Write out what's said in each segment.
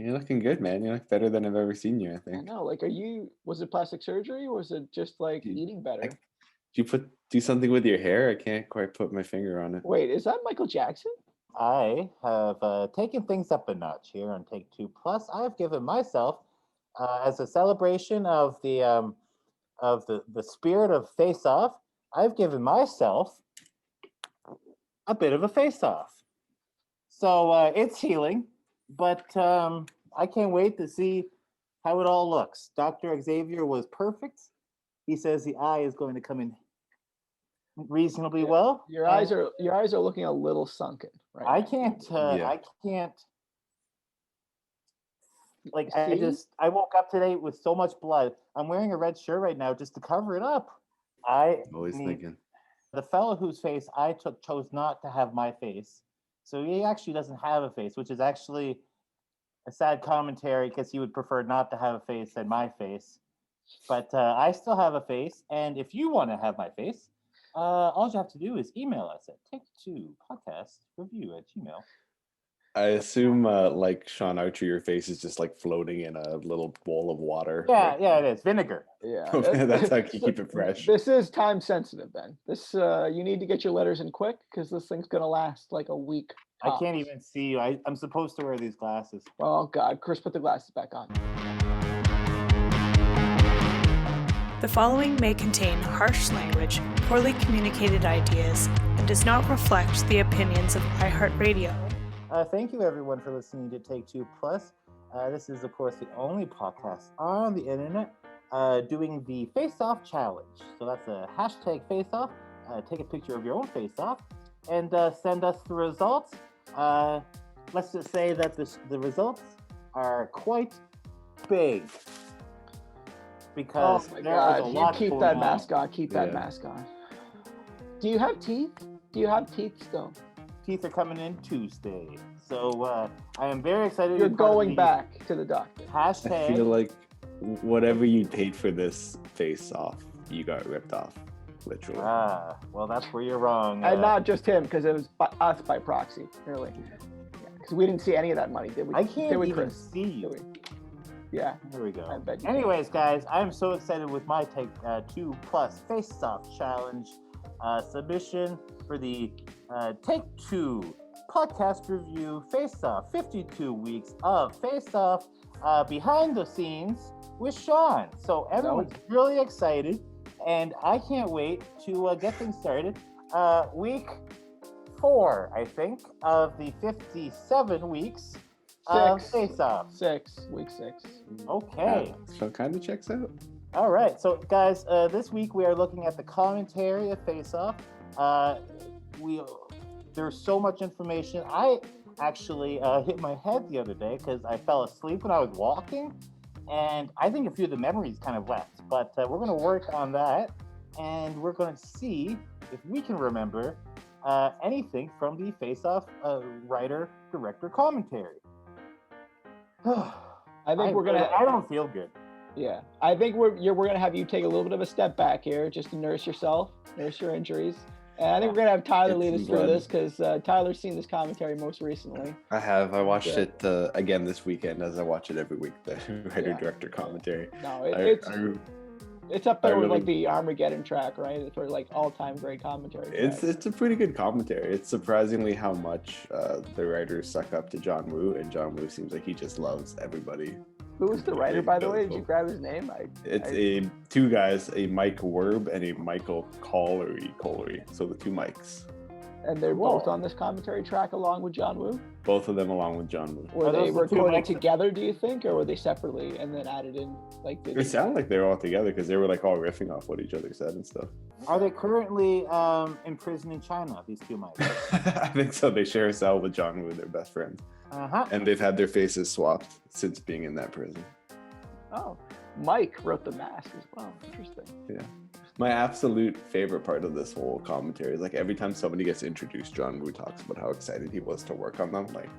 You're looking good, man. You look better than I've ever seen you, I I think. know. Like, was it plastic surgery or was it just like Did, eating like, better? did you do something with your hair? I can't quite put my finger on it. Wait, is that Michael Jackson? I have taken things up a notch here on Take Two Plus. I have given myself, as a celebration of the spirit of Face Off, I've given myself a bit of a face off. So it's healing, but I can't wait to see how it all looks. Dr. Xavier was perfect. He says the eye is going to come in reasonably Yeah. well. Your eyes are looking a little sunken right I now. can't. Yeah. I can't. Like See? I woke up today with so much blood. I'm wearing a red shirt right now just to cover it up. I Always need thinking. the fellow whose face I took chose not to have my face, so he actually doesn't have a face, which is actually a sad commentary because he would prefer not to have a face than my face. But I still have a face, and if you want to have my face, all you have to do is email us at take2podcastreview@gmail. I assume, like Sean Archer, your face is just like floating in a little bowl of water. Yeah, yeah, it is vinegar. Yeah. That's how you So, keep it fresh. this is time sensitive then. This you need to get your letters in quick because this thing's gonna last like a week. I can't tops. even see you. I'm supposed to wear these glasses. Oh God, Chris, put the glasses back on. The following may contain harsh language, poorly communicated ideas, and does not reflect the opinions of iHeartRadio. Thank you, everyone, for listening to Take Two Plus. This is, of course, the only podcast on the internet doing the Face Off Challenge. So that's a hashtag Face Off. Take a picture of your own face off and send us the results. Let's just say that the results are quite big. Because Oh my there is a God, you lot keep going that on. mask on. Keep that Yeah. mask on. Do you have teeth? Do you have teeth still? Teeth are coming in Tuesday. So I am very excited to You're be part of going the back to the doctor. I Hashtag. feel like whatever you paid for this face off, you got ripped off, literally. Well, that's where you're wrong. And not just him, because it was us by proxy, really. Because we didn't see any of that money, did we? I Did can't we, even Chris? see Did you. we? Yeah. There we I go. bet you Anyways, guys, I'm so excited with my Take Two Plus Face Off Challenge submission for the Take Two podcast review Face Off. 52 weeks of Face Off behind the scenes with Sean. So everyone's really excited, and I can't wait to get things started. Week 4, I think, of the 57 weeks of Face Off. Week 6. Okay. So kind of checks out. All right. So, guys, this week we are looking at the commentary of Face Off. There's so much information. I actually hit my head the other day because I fell asleep when I was walking, and I think a few of the memories kind of left. But we're going to work on that, and we're going to see if we can remember anything from the Face Off writer-director commentary. I think we're gonna. I don't feel good. Yeah, I think we're gonna have you take a little bit of a step back here, just to nurse yourself, nurse your injuries. And I think we're gonna have Tyler lead us through this because Tyler's seen this commentary most recently. I have. I watched it again this weekend, as I watch it every week. The writer-director commentary. No, it's up there with like the Armageddon track, right? For like all-time great commentary. It's a pretty good commentary. It's surprisingly how much the writers suck up to John Woo, and John Woo seems like he just loves everybody. Who was the writer, by the way? Did you grab his name? It's two guys, a Mike Werb and a Michael Collery. So the two Mikes. And they're both on this commentary track along with John Woo? Both of them along with John Woo. Were they recorded together, do you think, or were they separately and then added in? Like it sounded like they were all together because they were like all riffing off what each other said and stuff. Are they currently imprisoned in China, these two Mikes? I think so. They share a cell with John Woo, their best friend. And they've had their faces swapped since being in that prison. Oh, Mike wrote the mask as well. Interesting. Yeah. My absolute favorite part of this whole commentary is like every time somebody gets introduced, John Woo talks about how excited he was to work on them. Like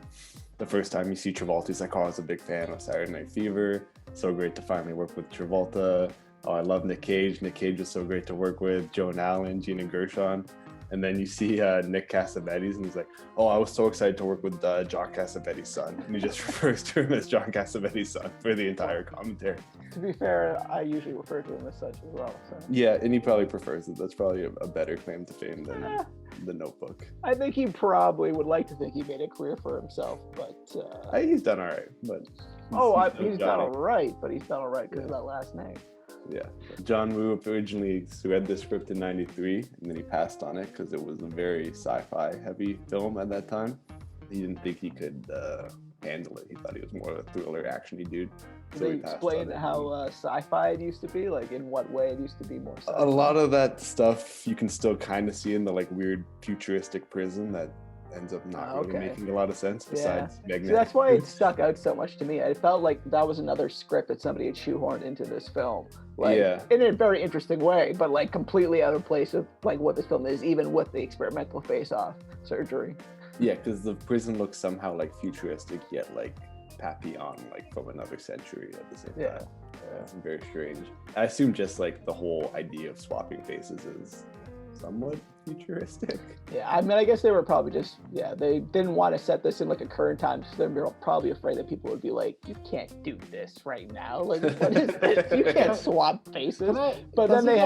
the first time you see Travolta, he's like, "Oh, I was a big fan of Saturday Night Fever. So great to finally work with Travolta. Oh, I love Nick Cage. Nick Cage was so great to work with. Joan Allen, Gina Gershon." And then you see Nick Cassavetes, and he's like, "Oh, I was so excited to work with John Cassavetes' son," and he just refers to him as John Cassavetes' son for the entire commentary. To be fair, I usually refer to him as such as well. So. Yeah, and he probably prefers it. That's probably a better claim to fame than The Notebook. I think he probably would like to think he made a career for himself, but He's done all right. But he's done all right, but he's done all right because of that last name. Yeah, John Woo originally read the script in '93, and then he passed on it because it was a very sci-fi heavy film at that time. He didn't think he could handle it. He thought he was more of a thriller, actiony dude. So they explain how sci-fi it used to be, like in what way it used to be more sci-fi. A lot of that stuff you can still kind of see in the like weird futuristic prison that ends up not really making a lot of sense besides Magnetic. So that's why it stuck out so much to me. I felt like that was another script that somebody had shoehorned into this film. Like, in a very interesting way, but like completely out of place of like what this film is, even with the experimental face-off surgery. Yeah, because the prison looks somehow like futuristic, yet like Papillon, like from another century at the same time. Yeah, it's very strange. I assume just like the whole idea of swapping faces is somewhat futuristic. Yeah, I mean, I guess they were probably just, they didn't want to set this in like a current time, so they're probably afraid that people would be like, you can't do this right now. Like, what is this? You can't swap faces. But then they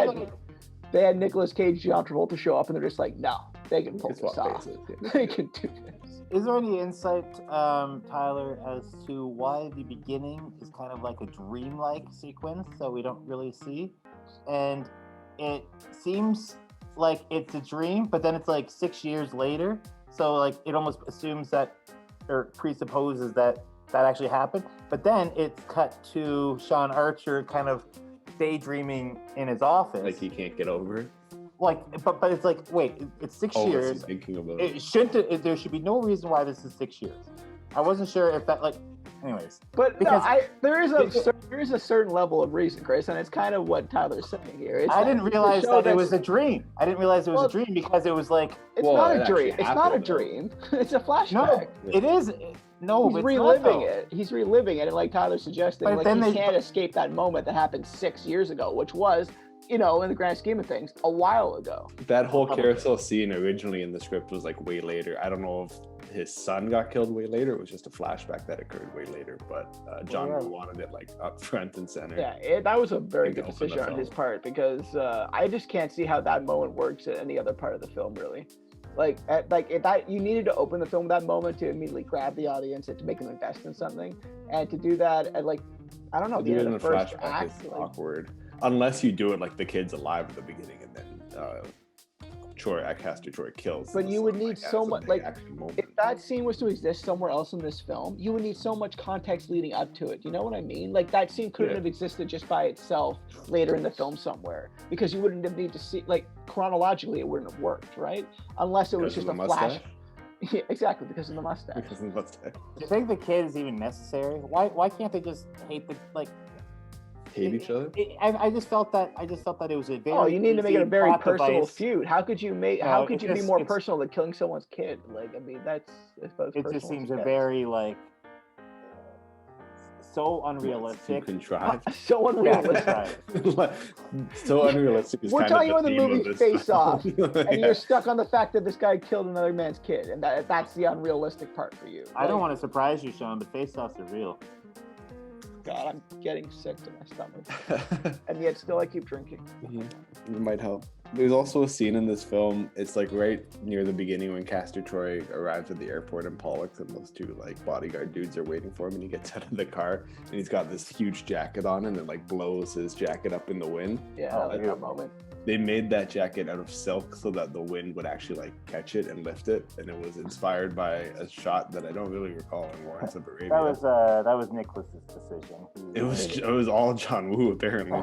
had Nicolas Cage, John Travolta show up, and they're just like, no, they can pull this off. They can do this. Is there any insight, Tyler, as to why the beginning is kind of like a dreamlike sequence that we don't really see? And it seems like it's a dream, but then it's like 6 years later. So like it almost assumes that, or presupposes that actually happened. But then it's cut to Sean Archer kind of daydreaming in his office. Like he can't get over it. Like, but it's like, wait, it's 6 years. Thinking about There should be no reason why this is 6 years. I wasn't sure if that, like, anyways. But there is a certain level of reason, Chris, and it's kind of what Tyler's saying here. I didn't realize that it was a dream. I didn't realize it was a dream because it was like. It's not a dream. It's not a dream. It's a flashback. No, it is. No, he's reliving it. He's reliving it, and like Tyler suggested, like he can't escape that moment that happened 6 years ago, which was, in the grand scheme of things, a while ago. That whole carousel scene originally in the script was like way later. I don't know if his son got killed way later. It was just a flashback that occurred way later, but John Woo wanted it like up front and center. Yeah, that was a very good decision on his part, because I just can't see how that moment works in any other part of the film, really. You needed to open the film with that moment to immediately grab the audience and to make them invest in something, and to do that at I don't know, do it in the first act is awkward. Unless you do it like the kid's alive at the beginning and then Castor Troy kills. But you would need so much, if that scene was to exist somewhere else in this film, you would need so much context leading up to it. You know what I mean? Like that scene couldn't have existed just by itself later in the film somewhere, because you wouldn't have need to see, like chronologically it wouldn't have worked, right? Unless it was just a flash. Yeah, exactly, because of the mustache. Because of the mustache. Do you think the kid is even necessary? Why can't they just hate each other? I just felt that it was a very. Oh, you need to make it a very personal feud. How could you be more personal than killing someone's kid? Like, I mean, that's I suppose. It just seems a very so unrealistic. Contrived. So unrealistic. So unrealistic. We're talking about the movie Face Off, and you're stuck on the fact that this guy killed another man's kid, and that's the unrealistic part for you. I don't want to surprise you, Sean, but Face Offs are real. God, I'm getting sick to my stomach, and yet still I keep drinking. It might help. There's also a scene in this film. It's like right near the beginning when Castor Troy arrives at the airport in Pollux, and those two bodyguard dudes are waiting for him, and he gets out of the car and he's got this huge jacket on, and it blows his jacket up in the wind. Yeah, I like that moment. They made that jacket out of silk so that the wind would actually catch it and lift it, and it was inspired by a shot that I don't really recall in Lawrence of Arabia. That was Nicholas's decision. It was all John Woo apparently.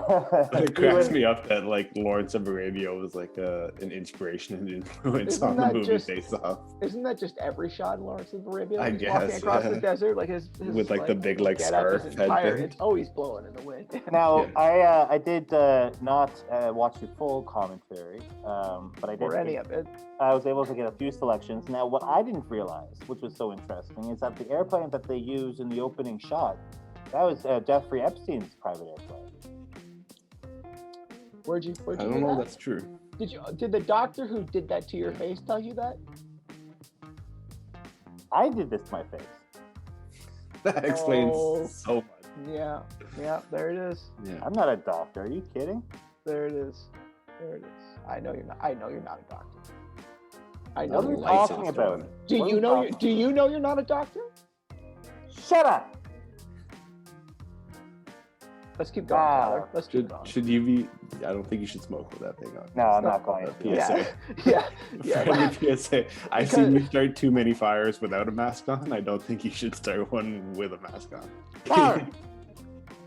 It cracks me up that Lawrence of Arabia was an inspiration and influence on the movie Face Off. Isn't that just every shot in Lawrence of Arabia? I guess. Walking across the desert, his with the big scarf headband. It's always blowing in the wind. Now I did not watch the full commentary, but I did. Or any of it. I was able to get a few selections. Now, what I didn't realize, which was so interesting, is that the airplane that they used in the opening shot, that was Jeffrey Epstein's private airplane. Where'd you I don't know if that's true. Did the doctor who did that to your face tell you that? I did this to my face. That explains Oh. so much. Yeah, there it is. Yeah. I'm not a doctor. Are you kidding? There it is. I know you're not a doctor. I know What are you're you not. talking about? Do What are you you know? talking Do you know you're not a doctor? Shut up! Let's keep going, Tyler. Let's keep going. Should you be? I don't think you should smoke with that thing on. No, I'm not going to. PSA. Yeah. Friendly PSA. I've seen you start too many fires without a mask on. I don't think you should start one with a mask on. Tyler,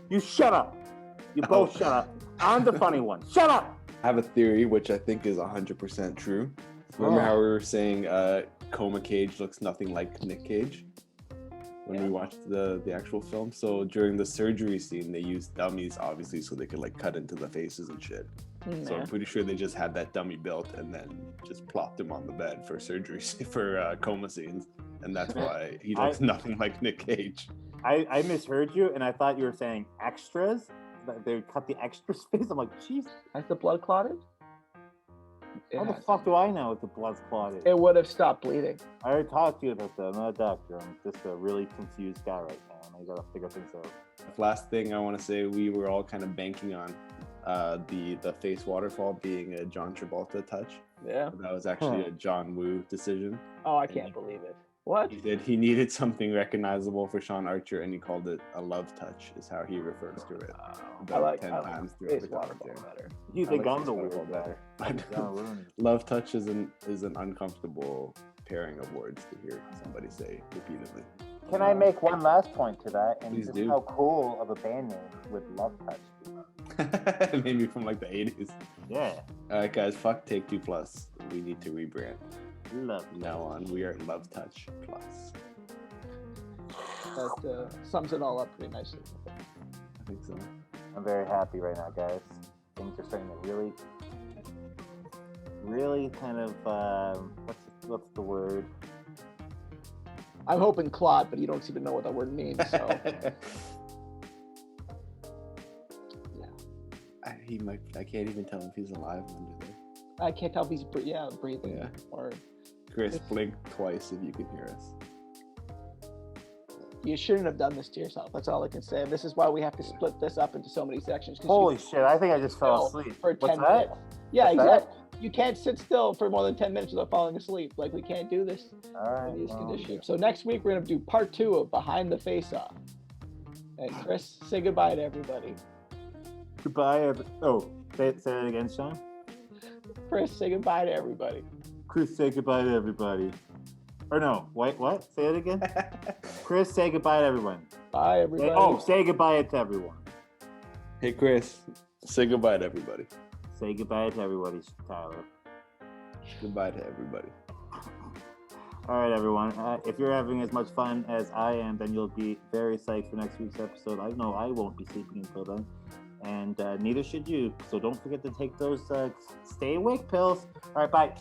you shut up. You both shut up. I'm the funny one. Shut up! I have a theory, which I think is 100% true. Remember how we were saying Coma Cage looks nothing like Nick Cage when we watched the actual film? So during the surgery scene, they used dummies, obviously, so they could like cut into the faces and shit. So I'm pretty sure they just had that dummy built and then just plopped him on the bed for surgery for coma scenes, and that's why he looks nothing like Nick Cage. I misheard you, and I thought you were saying extras. They would cut the extras face. I'm like, jeez. Has the blood clotted? How the fuck do I know if the blood's clotted? It would have stopped bleeding. I already talked to you about that. I'm not a doctor. I'm just a really confused guy right now, and I gotta figure things out. Last thing I want to say, we were all kind of banking on the face waterfall being a John Travolta touch. Yeah. That was actually a John Woo decision. Oh, I can't believe it. What? He needed something recognizable for Sean Archer, and he called it a love touch, is how he refers to it. About 10 times throughout the commentary. Better. You think I'm the weird weird better? Love touch is an uncomfortable pairing of words to hear somebody say repeatedly. Can I make one last point to that? And Please just do. how cool of a band name would Love Touch be? Maybe from like the 80s. Yeah. All right, guys, fuck Take Two Plus. We need to rebrand. Love. From now on, we are Love Touch Plus. That sums it all up pretty nicely. I think so. I'm very happy right now, guys. Things are starting to really kind of what's the word? I'm hoping clot, but you don't seem to know what that word means. So I can't even tell if he's alive under there. I can't tell if he's breathing. Yeah. Or Chris, blink twice if you can hear us. you shouldn't have done this to yourself. That's all I can say. This is why we have to split this up into so many sections. Holy shit! I think I just fell asleep. For What's 10 that? minutes. Yeah, What's exactly. You can't sit still for more than 10 minutes without falling asleep. Like, we can't do this All right. in these well, conditions. So next week we're gonna do part 2 of Behind the Face Off. And Chris, say goodbye to everybody. Goodbye. Say it again, Sean. Chris, say goodbye to everybody. Chris, say goodbye to everybody. Or no, wait, what? Say it again. Chris, say goodbye to everyone. Bye, everybody. Say goodbye to everyone. Hey, Chris, say goodbye to everybody. Say goodbye to everybody, Tyler. Goodbye to everybody. All right, everyone. If you're having as much fun as I am, then you'll be very psyched for next week's episode. I know I won't be sleeping until then, and neither should you. So don't forget to take those stay awake pills. All right, bye.